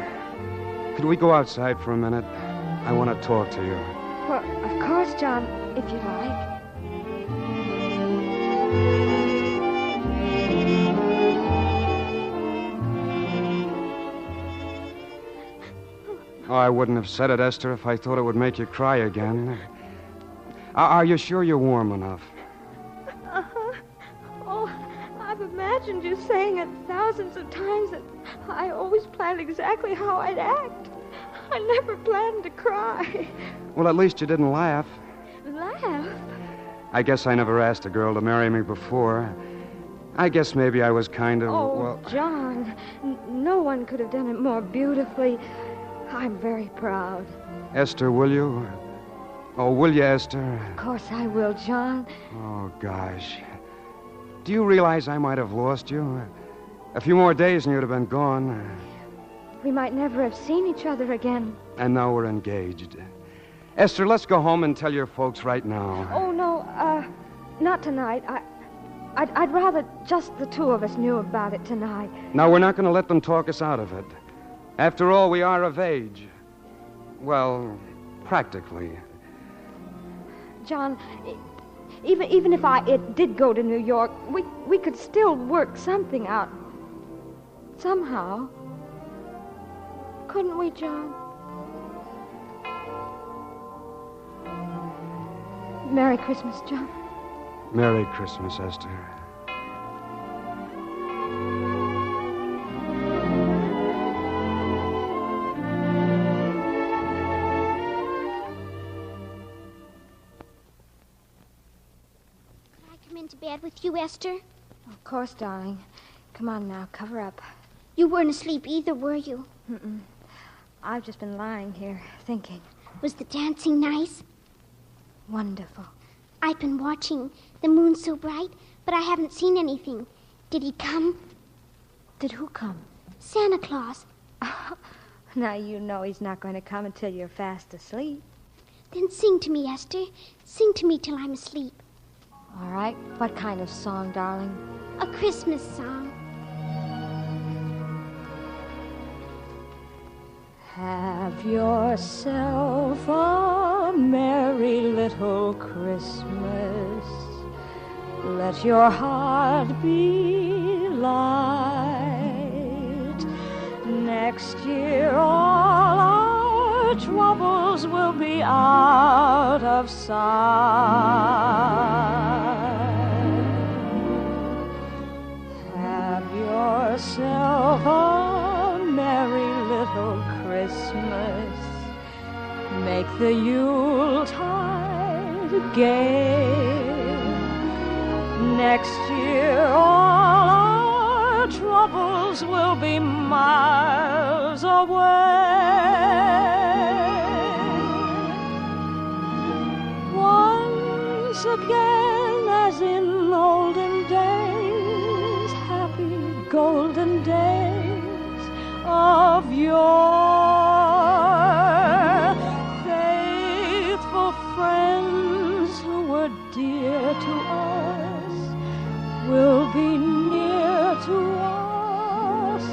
go outside for a minute? I want to talk to you. Well, of course, John, if you like. Oh, I wouldn't have said it, Esther, if I thought it would make you cry again. Are you sure you're warm enough? Uh-huh. Oh, I've imagined you saying it thousands of times, and I always planned exactly how I'd act. I never planned to cry. Well, at least you didn't laugh. Laugh? I guess I never asked a girl to marry me before. I guess maybe I was kind of, Oh, John, no one could have done it more beautifully. I'm very proud. Esther, will you? Oh, will you, Esther? Of course I will, John. Oh, gosh. Do you realize I might have lost you? A few more days and you'd have been gone. We might never have seen each other again. And now we're engaged. Esther, let's go home and tell your folks right now. Oh, no, not tonight. I'd rather just the two of us knew about it tonight. Now, we're not going to let them talk us out of it. After all, we are of age. Well, practically. John, even if it did go to New York, we could still work something out. Somehow. Couldn't we, John? Merry Christmas, John. Merry Christmas, Esther. To bed with you, Esther? Of course, darling. Come on now, cover up. You weren't asleep either, were you? Mm-mm. I've just been lying here, thinking. Was the dancing nice? Wonderful. I've been watching. The moon's so bright, but I haven't seen anything. Did he come? Did who come? Santa Claus. Now you know he's not going to come until you're fast asleep. Then sing to me, Esther. Sing to me till I'm asleep. All right. What kind of song, darling? A Christmas song. Have yourself a merry little Christmas. Let your heart be light. Next year all our troubles will be out of sight. Yourself a merry little Christmas. Make the Yuletide gay. Next year all our troubles will be miles away. Once again, as in olden days, happy golden days of yore. Faithful friends who were dear to us will be near to us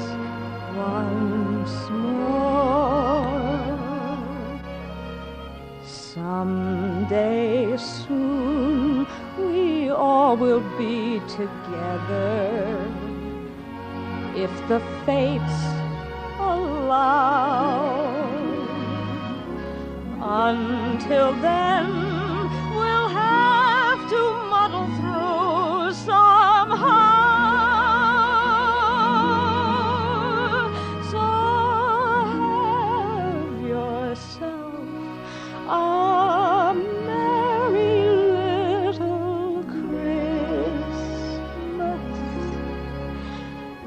once more. Someday soon we all will be together, if the fates allow. Until then, we'll have to muddle through somehow. So have yourself a merry little Christmas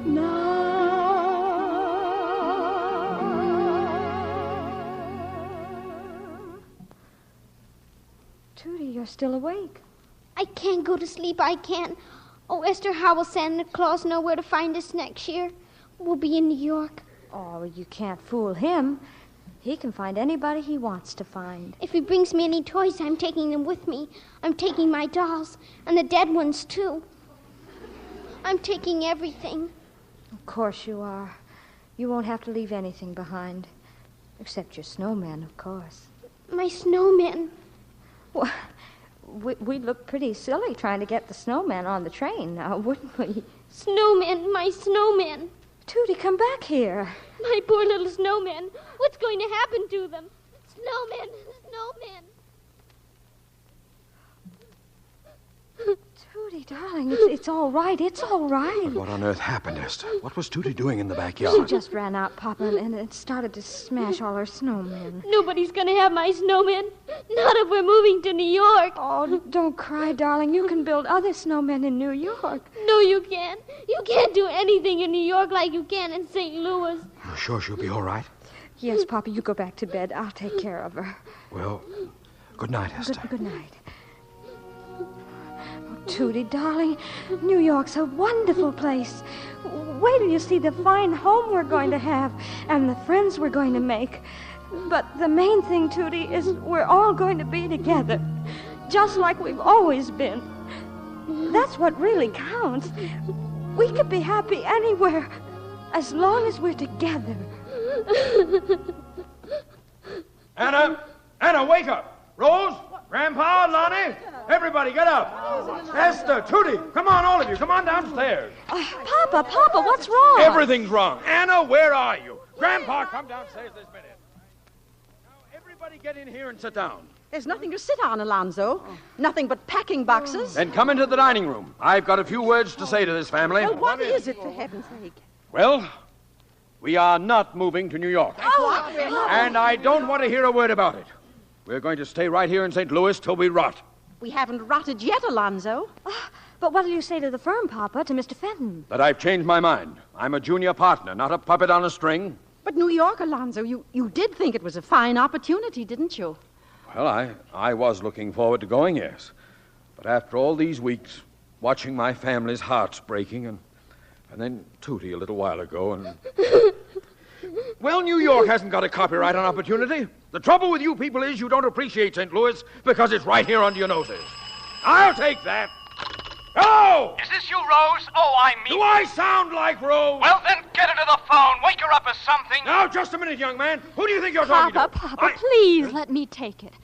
now. Judy, you're still awake. I can't go to sleep. I can't. Oh, Esther, how will Santa Claus know where to find us next year? We'll be in New York. Oh, you can't fool him. He can find anybody he wants to find. If he brings me any toys, I'm taking them with me. I'm taking my dolls, and the dead ones, too. I'm taking everything. Of course you are. You won't have to leave anything behind. Except your snowman, of course. My snowman. Well, we'd look pretty silly trying to get the snowman on the train now, wouldn't we? Snowman, my snowman. Tootie, come back here. My poor little snowman. What's going to happen to them? Snowman, snowman. Tootie, darling, it's all right. It's all right. But what on earth happened, Esther? What was Tootie doing in the She backyard? just ran out, Papa, and it started to smash all her snowmen. Nobody's going to have my snowman. Not if we're moving to New York. Oh, don't cry, darling. You can build other snowmen in New York. No, you can't. You can't do anything in New York like you can in St. Louis. You're sure she'll be all right? Yes, Papa, you go back to bed. I'll take care of her. Well, Good night, Esther. Good night. Oh, Judy, darling, New York's a wonderful place. Wait till you see the fine home we're going to have and the friends we're going to make. But the main thing, Judy, is we're all going to be together, just like we've always been. That's what really counts. We could be happy anywhere, as long as we're together. Anna, wake up! Rose, Grandpa, Lonnie, everybody get up. Esther, Judy, come on, all of you, come on downstairs. Papa, what's wrong? Everything's wrong. Anna, where are you? Grandpa, come downstairs this minute. Now, everybody get in here and sit down. There's nothing to sit on, Alonzo. Nothing but packing boxes. Then come into the dining room. I've got a few words to say to this family. Well, what is it, for heaven's sake? Well, we are not moving to New York. And I don't want to hear a word about it. We're going to stay right here in St. Louis till we rot. We haven't rotted yet, Alonzo. But what'll you say to the firm, Papa, to Mr. Fenton? That I've changed my mind. I'm a junior partner, not a puppet on a string. But New York, Alonzo, you did think it was a fine opportunity, didn't you? Well, I was looking forward to going, yes. But after all these weeks, watching my family's hearts breaking, and then Tootie a little while ago, and... Well, New York hasn't got a copyright on opportunity. The trouble with you people is you don't appreciate St. Louis because it's right here under your noses. I'll take that. Oh! Is this you, Rose? Oh, I mean... Do I sound like Rose? Well, then get her to the phone. Wake her up or something. Now, just a minute, young man. Who do you think you're talking to? Papa, please let me take it.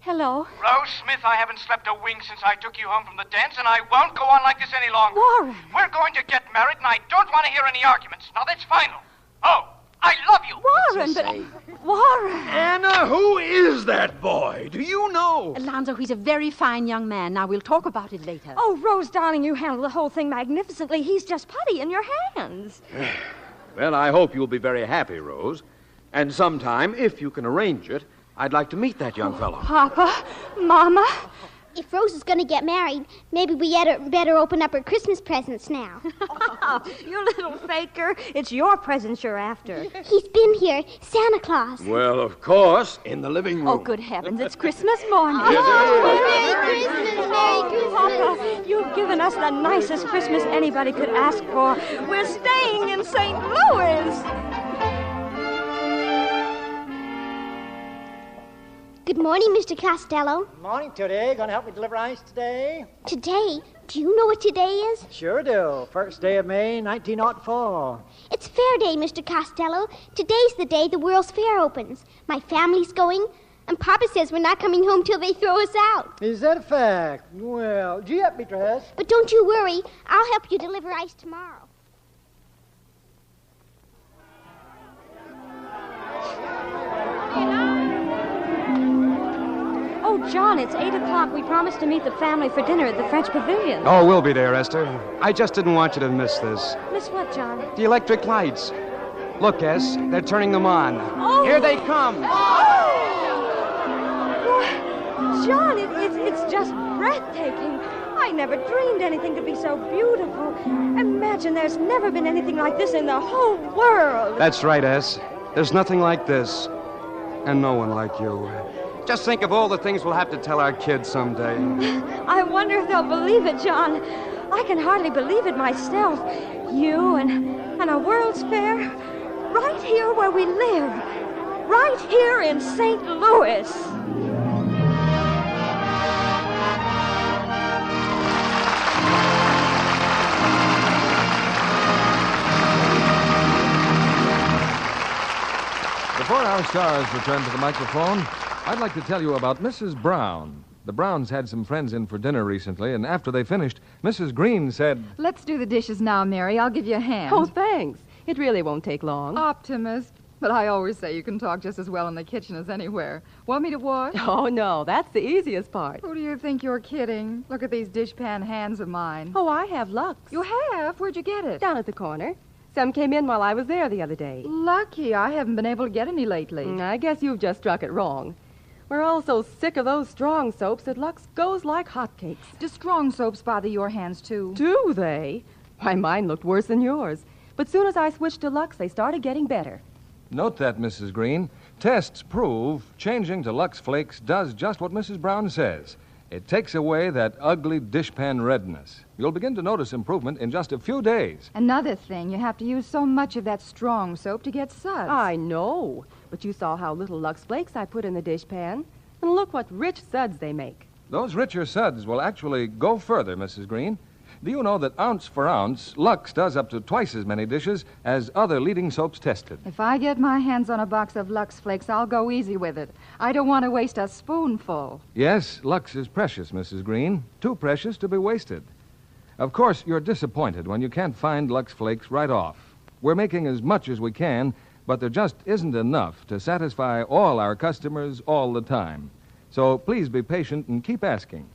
Hello? Rose Smith, I haven't slept a wink since I took you home from the dance, and I won't go on like this any longer. Warren! We're going to get married, and I don't want to hear any arguments. Now, that's final. Oh, I love you. Warren, but... Warren! Anna, who is that boy? Do you know? Alonzo, he's a very fine young man. Now, we'll talk about it later. Oh, Rose, darling, you handled the whole thing magnificently. He's just putty in your hands. Well, I hope you'll be very happy, Rose. And sometime, if you can arrange it, I'd like to meet that young fellow. Papa, Mama. If Rose is going to get married, maybe we better open up her Christmas presents now. You little faker. It's your presents you're after. He's been here, Santa Claus. Well, of course, in the living room. Oh, good heavens, it's Christmas morning. Merry Christmas, Merry Christmas. Papa, you've given us the nicest Christmas anybody could ask for. We're staying in St. Louis. Good morning, Mr. Costello. Morning, Tootie. Going to help me deliver ice today? Today? Do you know what today is? Sure do. First day of May, 1904. It's Fair Day, Mr. Costello. Today's the day the World's Fair opens. My family's going, and Papa says we're not coming home till they throw us out. Is that a fact? Well, gee up, Beatrice. But don't you worry. I'll help you deliver ice tomorrow. Oh, John, it's 8 o'clock. We promised to meet the family for dinner at the French Pavilion. Oh, we'll be there, Esther. I just didn't want you to miss this. Miss what, John? The electric lights. Look, Es, they're turning them on. Oh. Here they come. Oh. John, it's just breathtaking. I never dreamed anything could be so beautiful. Imagine there's never been anything like this in the whole world. That's right, Es. There's nothing like this. And no one like you. Just think of all the things we'll have to tell our kids someday. I wonder if they'll believe it, John. I can hardly believe it myself. You and a World's Fair right here where we live. Right here in St. Louis. Before our stars return to the microphone, I'd like to tell you about Mrs. Brown. The Browns had some friends in for dinner recently, and after they finished, Mrs. Green said... Let's do the dishes now, Mary. I'll give you a hand. Oh, thanks. It really won't take long. Optimist. But I always say you can talk just as well in the kitchen as anywhere. Want me to wash? Oh, no. That's the easiest part. Who do you think you're kidding? Look at these dishpan hands of mine. Oh, I have Lux. You have? Where'd you get it? Down at the corner. Some came in while I was there the other day. Lucky. I haven't been able to get any lately. I guess you've just struck it wrong. We're all so sick of those strong soaps that Lux goes like hotcakes. Do strong soaps bother your hands, too? Do they? Why, mine looked worse than yours. But soon as I switched to Lux, they started getting better. Note that, Mrs. Green. Tests prove changing to Lux Flakes does just what Mrs. Brown says. It takes away that ugly dishpan redness. You'll begin to notice improvement in just a few days. Another thing, you have to use so much of that strong soap to get suds. I know, but you saw how little Lux Flakes I put in the dishpan. And look what rich suds they make. Those richer suds will actually go further, Mrs. Green. Do you know that ounce for ounce, Lux does up to twice as many dishes as other leading soaps tested? If I get my hands on a box of Lux Flakes, I'll go easy with it. I don't want to waste a spoonful. Yes, Lux is precious, Mrs. Green. Too precious to be wasted. Of course, you're disappointed when you can't find Lux Flakes right off. We're making as much as we can, but there just isn't enough to satisfy all our customers all the time. So please be patient and keep asking.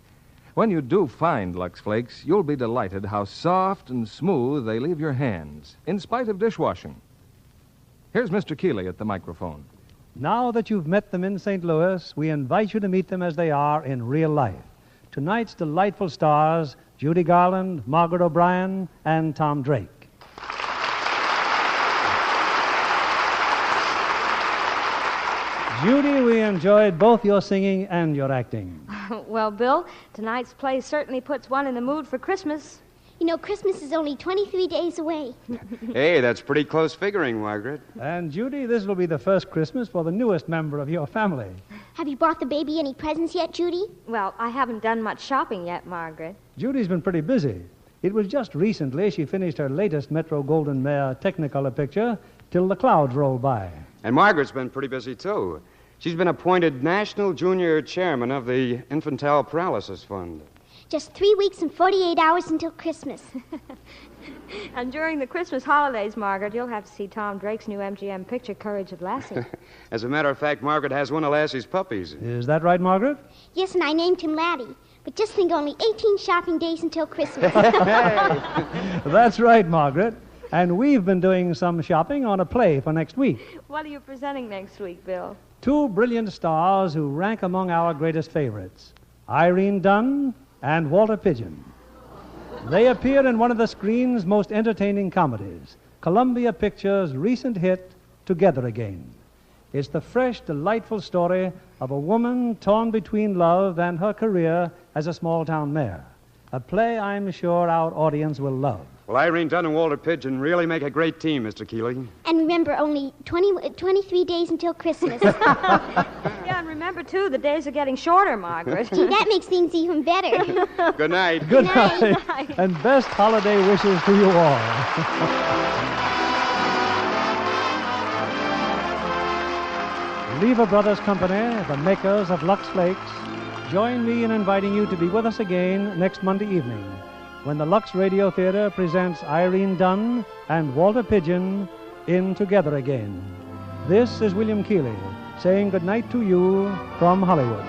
When you do find Lux Flakes, you'll be delighted how soft and smooth they leave your hands, in spite of dishwashing. Here's Mr. Keeley at the microphone. Now that you've met them in St. Louis, we invite you to meet them as they are in real life. Tonight's delightful stars, Judy Garland, Margaret O'Brien, and Tom Drake. Judy, we enjoyed both your singing and your acting. Well, Bill, tonight's play certainly puts one in the mood for Christmas. You know, Christmas is only 23 days away. Hey, that's pretty close figuring, Margaret. And, Judy, this will be the first Christmas for the newest member of your family. Have you bought the baby any presents yet, Judy? Well, I haven't done much shopping yet, Margaret. Judy's been pretty busy. It was just recently she finished her latest Metro Goldwyn Mayer Technicolor picture, Till the Clouds Roll By. And Margaret's been pretty busy, too. She's been appointed National Junior Chairman of the Infantile Paralysis Fund. Just 3 weeks and 48 hours until Christmas. And during the Christmas holidays, Margaret, you'll have to see Tom Drake's new MGM picture, Courage of Lassie. As a matter of fact, Margaret has one of Lassie's puppies. Is that right, Margaret? Yes, and I named him Laddie. But just think, only 18 shopping days until Christmas. That's right, Margaret. And we've been doing some shopping on a play for next week. What are you presenting next week, Bill? Two brilliant stars who rank among our greatest favorites, Irene Dunn and Walter Pidgeon. They appear in one of the screen's most entertaining comedies, Columbia Pictures' recent hit, Together Again. It's the fresh, delightful story of a woman torn between love and her career as a small-town mayor. A play I'm sure our audience will love. Well, Irene Dunn and Walter Pidgeon really make a great team, Mr. Keeley. And remember, only 23 days until Christmas. Yeah, and remember, too, the days are getting shorter, Margaret. Gee, that makes things even better. Good night. Good night. And best holiday wishes to you all. Lever Brothers Company, the makers of Lux Flakes, join me in inviting you to be with us again next Monday evening when the Lux Radio Theater presents Irene Dunn and Walter Pidgeon in Together Again. This is William Keeley saying good night to you from Hollywood.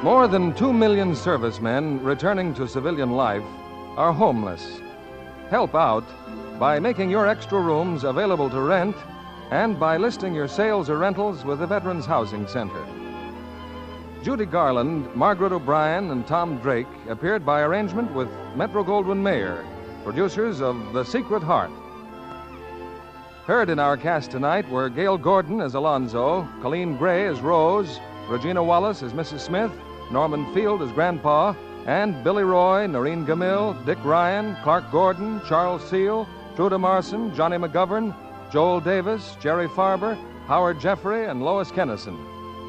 More than 2 million servicemen returning to civilian life are homeless. Help out by making your extra rooms available to rent and by listing your sales or rentals with the Veterans Housing Center. Judy Garland, Margaret O'Brien, and Tom Drake appeared by arrangement with Metro Goldwyn Mayer, producers of The Secret Heart. Heard in our cast tonight were Gail Gordon as Alonzo, Colleen Gray as Rose, Regina Wallace as Mrs. Smith, Norman Field as Grandpa, and Billy Roy, Noreen Gamil, Dick Ryan, Clark Gordon, Charles Seal, Truda Marson, Johnny McGovern, Joel Davis, Jerry Farber, Howard Jeffrey, and Lois Kennison.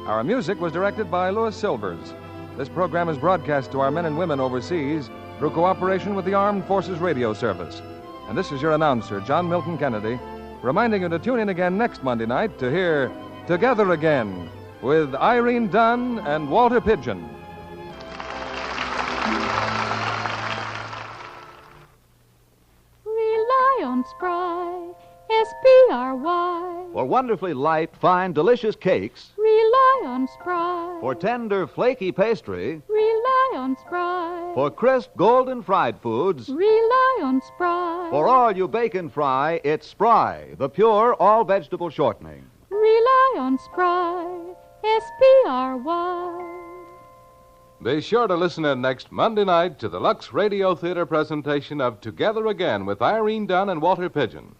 Our music was directed by Louis Silvers. This program is broadcast to our men and women overseas through cooperation with the Armed Forces Radio Service. And this is your announcer, John Milton Kennedy, reminding you to tune in again next Monday night to hear Together Again with Irene Dunn and Walter Pidgeon. Rely on Spry, S-P-R-Y. For wonderfully light, fine, delicious cakes. Rely on Spry. For tender, flaky pastry. Rely on Spry. For crisp, golden fried foods. Rely on Spry. For all you bake and fry, it's Spry, the pure, all-vegetable shortening. Rely on Spry, S-P-R-Y. Be sure to listen in next Monday night to the Lux Radio Theater presentation of Together Again with Irene Dunn and Walter Pigeon.